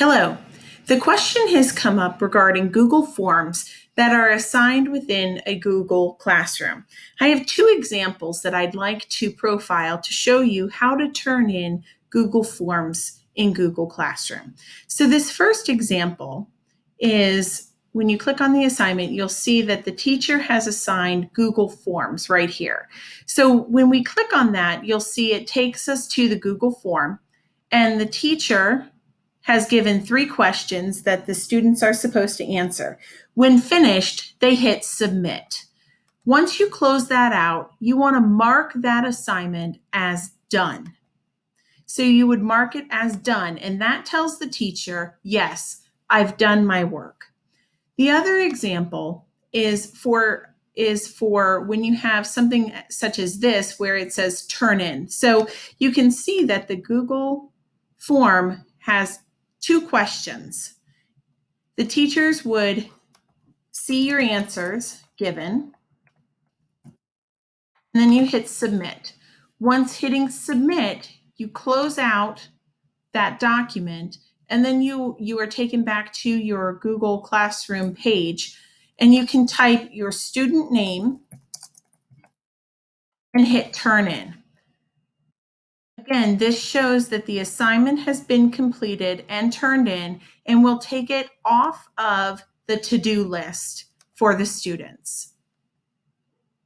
Hello. The question has come up regarding Google Forms that are assigned within a Google Classroom. I have two examples that I'd like to profile to show you how to turn in Google Forms in Google Classroom. So this first example is when you click on the assignment, you'll see that the teacher has assigned Google Forms right here. So when we click on that, you'll see it takes us to the Google form, and the teacher has given 3 questions that the students are supposed to answer. When finished, they hit submit. Once you close that out, you want to mark that assignment as done. So you would mark it as done, and that tells the teacher, yes, I've done my work. The other example is for when you have something such as this where it says turn in. So you can see that the Google form has 2 questions. The teachers would see your answers given, and then you hit submit. Once hitting submit, you close out that document, and then you are taken back to your Google Classroom page, and you can type your student name and hit turn in. Again, this shows that the assignment has been completed and turned in, and we'll take it off of the to-do list for the students.